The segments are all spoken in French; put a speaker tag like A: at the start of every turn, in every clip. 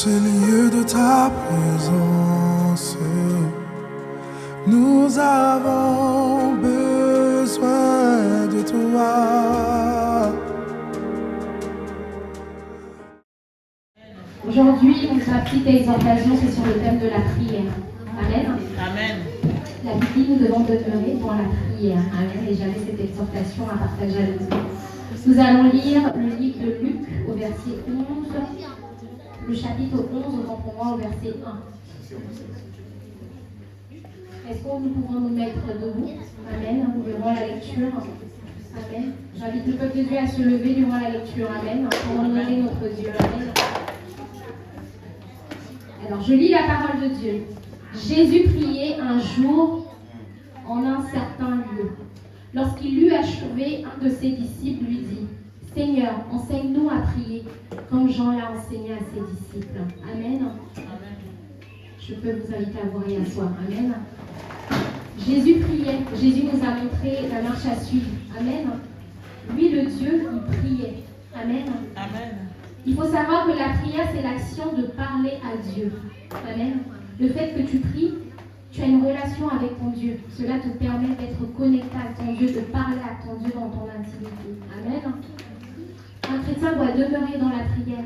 A: ce lieu de ta présence, nous avons besoin de toi.
B: Aujourd'hui, ma petite exhortation, c'est sur le thème de la prière. Amen.
C: Amen.
B: La Bible dit, nous devons demeurer dans la prière. Amen. Et j'avais cette exhortation à partager avec vous. Nous allons lire le livre de Luc au verset 11, le chapitre 11, autant pour moi, au verset 1. Est-ce que nous pouvons nous mettre debout? Amen. Nous verrons la lecture. Amen. J'invite le peuple de Dieu à se lever durant la lecture. Amen. Pour honorer notre Dieu. Amen. Alors, je lis la parole de Dieu. Jésus priait un jour en un certain lieu. Lorsqu'il eut achevé, un de ses disciples lui dit, « Seigneur, enseigne-nous à prier, comme Jean l'a enseigné à ses disciples. » Amen. Je peux vous inviter à vous réasseoir. Amen. Jésus priait. Jésus nous a montré la marche à suivre. Amen. Lui, le Dieu, il priait. Amen.
C: Amen.
B: Il faut savoir que la prière, c'est l'action de parler à Dieu. Amen. Le fait que tu pries, tu as une relation avec ton Dieu. Cela te permet d'être connecté à ton Dieu, de parler à ton Dieu dans ton intimité. Amen. Un chrétien doit demeurer dans la prière.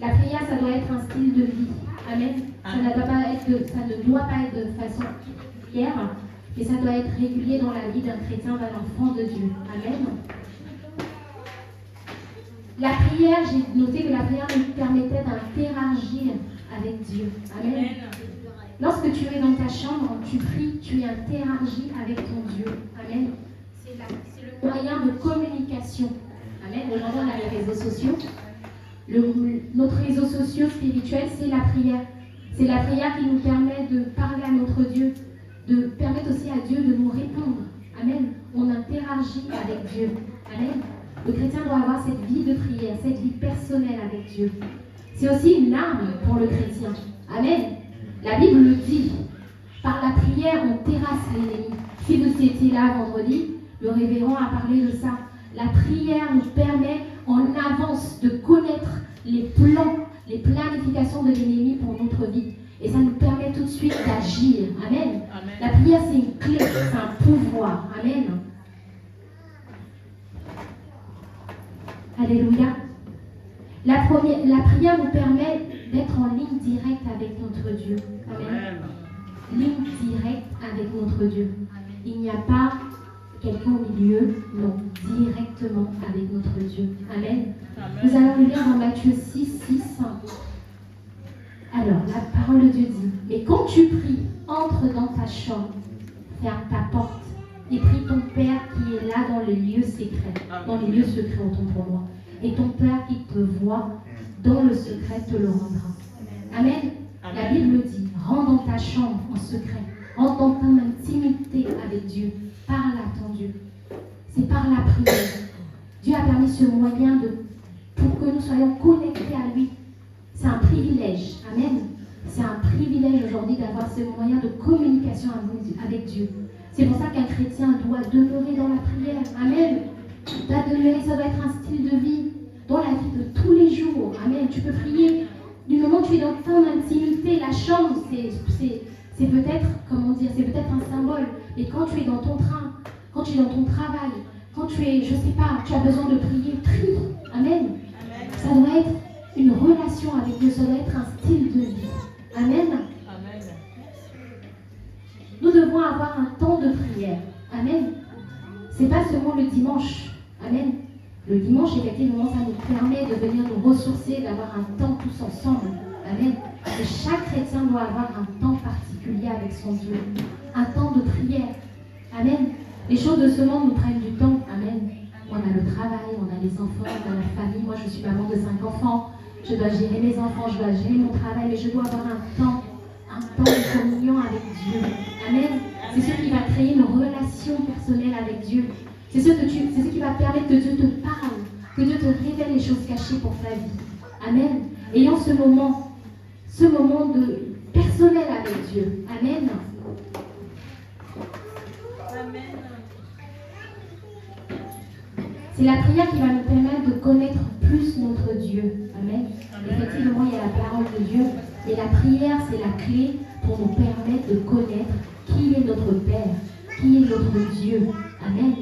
B: La prière, ça doit être un style de vie. Amen. Ça ne doit pas être de façon fière, mais ça doit être régulier dans la vie d'un chrétien, d'un enfant de Dieu. Amen. La prière, j'ai noté que la prière nous permettait d'interagir avec Dieu. Amen. Lorsque tu es dans ta chambre, tu pries, tu interagis avec ton Dieu. Amen. C'est le moyen de communication. Amen. Aujourd'hui, on a les réseaux sociaux. Notre réseau social spirituel, c'est la prière. C'est la prière qui nous permet de parler à notre Dieu, de permettre aussi à Dieu de nous répondre. Amen. On interagit avec Dieu. Amen. Le chrétien doit avoir cette vie de prière, cette vie personnelle avec Dieu. C'est aussi une arme pour le chrétien. Amen. La Bible le dit. Par la prière, on terrasse l'ennemi. Si vous étiez là vendredi, le révérend a parlé de ça. La prière nous permet en avance de connaître les plans, les planifications de l'ennemi pour notre vie. Et ça nous permet tout de suite d'agir. Amen. Amen. La prière, c'est une clé, c'est un pouvoir. Amen. Alléluia. La prière nous permet d'être en ligne directe avec notre Dieu. Amen. Ligne directe avec notre Dieu. Il n'y a pas quelqu'un au milieu, non, directement avec notre Dieu. Amen. Amen. Nous allons lire dans Matthieu 6, 6. Alors, la parole de Dieu dit, « Mais quand tu pries, entre dans ta chambre, ferme ta porte, et prie ton Père qui est là dans les lieux secrets. » Dans les lieux secrets, autant pour moi. « Et ton Père qui te voit dans le secret te le rendra. » Amen. Amen. La Bible dit, rentre dans ta chambre en secret. Rentre dans ton intimité avec Dieu. Parle à ton Dieu. C'est par la prière. Dieu a permis ce moyen pour que nous soyons connectés à lui. C'est un privilège. Amen. C'est un privilège aujourd'hui d'avoir ce moyen de communication avec Dieu. C'est pour ça qu'un chrétien doit demeurer dans la prière. Amen. Ça doit être un style de vie dans la vie de tous les jours. Amen. Tu peux prier du moment où tu es dans ton intimité. La chambre, c'est peut-être, comment dire, c'est peut-être un symbole. Mais quand tu es dans ton train, quand tu es dans ton travail, quand tu es, je sais pas, tu as besoin de prier, prie. Amen. Amen. Ça doit être une relation avec Dieu. Ça doit être un style de vie. Amen. Amen. Nous devons avoir un temps de prière. Amen. C'est pas seulement le dimanche. Amen. Le dimanche, effectivement, ça nous permet de venir nous ressourcer, d'avoir un temps tous ensemble. Amen. Et chaque chrétien doit avoir un temps particulier avec son Dieu. Un temps de prière. Amen. Les choses de ce monde nous prennent du temps. Amen. On a le travail, on a les enfants, on a la famille. Moi, je suis maman de 5 enfants. Je dois gérer mes enfants, je dois gérer mon travail, mais je dois avoir un temps de communion avec Dieu. Amen. C'est ce qui va créer une relation personnelle avec Dieu. C'est ce qui va permettre que Dieu te parle, que Dieu te révèle les choses cachées pour ta vie. Amen. Ayant ce moment de personnel avec Dieu. Amen. Amen. C'est la prière qui va nous permettre de connaître plus notre Dieu. Amen. Effectivement, il y a la parole de Dieu. Et la prière, c'est la clé pour nous permettre de connaître qui est notre Père, qui est notre Dieu. Amen.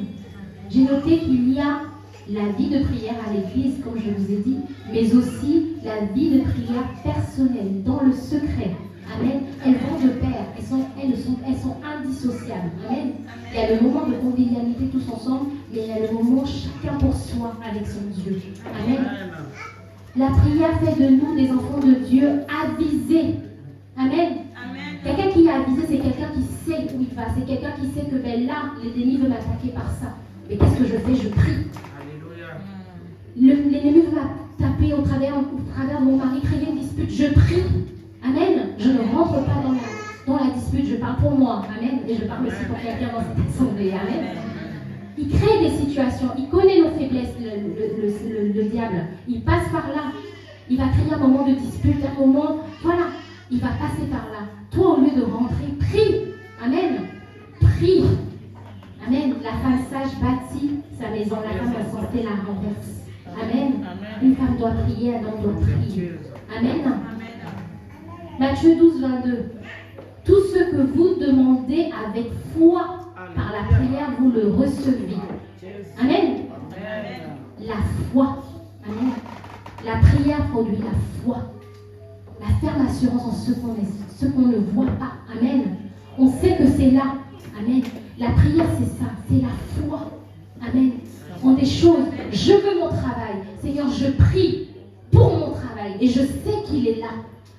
B: J'ai noté qu'il y a la vie de prière à l'église, comme je vous ai dit, mais aussi la vie de prière personnelle, dans le secret. Amen. Elles vont de pair, elles sont indissociables. Amen. Il y a le moment de convivialité tous ensemble, mais il y a le moment chacun pour soi avec son Dieu. Amen. La prière fait de nous des enfants de Dieu avisés. Amen. Quelqu'un qui est avisé, c'est quelqu'un qui sait où il va. C'est quelqu'un qui sait que là, l'ennemi veut m'attaquer par ça. Mais qu'est-ce que je fais? Je prie. L'ennemi va taper au travers de mon mari, créer une dispute. Je prie. Amen. Je ne rentre pas dans la dispute. Je parle pour moi. Amen. Et je parle aussi pour quelqu'un dans cette assemblée. Amen. Il crée des situations. Il connaît nos faiblesses, le diable. Il passe par là. Il va créer un moment de dispute, un moment... Voilà. Il va passer par là. Toi, au lieu de rentrer, prie. Amen. Prie. Amen. La femme sage bâtit sa maison. La femme insensée la renverse. Amen. Une femme doit prier, un homme doit prier. Amen. Matthieu 12, 22. Tout ce que vous demandez avec foi par la prière, vous le recevez. Amen. La foi. Amen. La prière produit la foi. La ferme assurance en ce qu'on ne voit pas. Amen. On sait que c'est là. Amen. La prière, c'est ça. C'est la foi. Amen. En des choses. Je veux mon travail. Seigneur, je prie pour mon travail. Et je sais qu'il est là.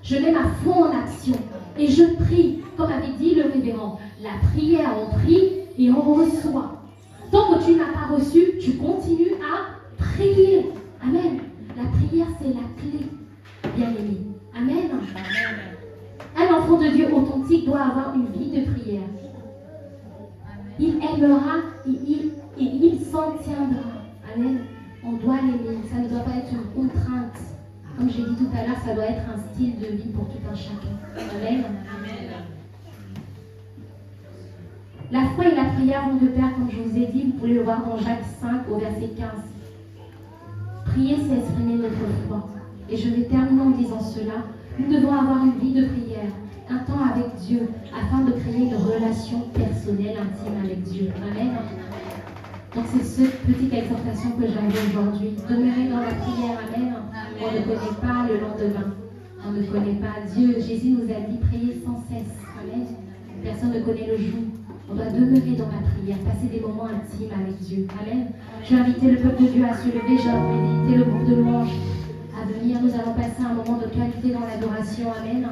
B: Je mets ma foi en action. Et je prie. Comme avait dit le révérend. La prière, on prie et on reçoit. Tant que tu n'as pas reçu, tu continues à prier. Amen. La prière, c'est la clé. Bien-aimé. Amen. Un enfant de Dieu authentique doit avoir une vie de prière. Il aimera et il s'en tiendra. Amen. On doit l'aimer. Ça ne doit pas être une contrainte. Comme j'ai dit tout à l'heure, ça doit être un style de vie pour tout un chacun. Amen. La foi et la prière vont de pair, comme je vous ai dit. Vous pouvez le voir dans Jacques 5 au verset 15. Prier, c'est exprimer notre foi. Et je vais terminer en disant cela. Nous devons avoir une vie de prière, un temps avec Dieu, afin de créer une relation personnelle, intime avec Dieu. Amen. Donc c'est cette petite exhortation que j'avais aujourd'hui. Demeurer dans la prière. Amen. On ne connaît pas le lendemain. On ne connaît pas Dieu. Jésus nous a dit prier sans cesse. Amen. Personne ne connaît le jour. On doit demeurer dans la prière, passer des moments intimes avec Dieu. Amen. Je vais inviter le peuple de Dieu à se lever. Je vais inviter le groupe de louanges à venir. Nous allons passer un moment de qualité dans l'adoration. Amen.